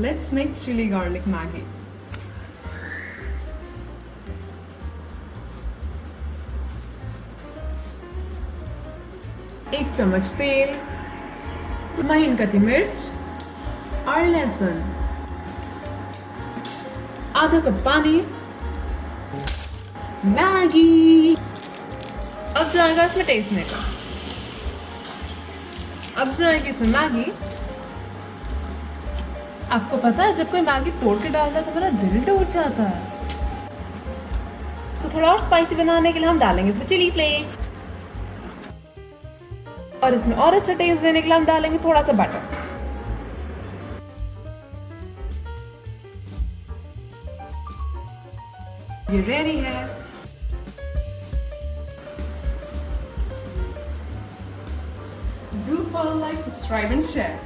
Let's make chili garlic maggi. एक चम्मच तेल, महीन कटी मिर्च और लहसुन, आधा कप पानी, मैगी। अब जाएगा इसमें टेस्ट मेकर। अब जाएगी इसमें मैगी। आपको पता है जब कोई मैगी तोड़ के डालता है तो मेरा दिल टूट जाता है। तो थोड़ा और स्पाइसी बनाने के लिए हम डालेंगे इसमें चिली फ्लेक्स, और इसमें और अच्छा टेस्ट देने के लिए हम डालेंगे थोड़ा सा बटर। ये रेडी है। Do follow, like, subscribe and share.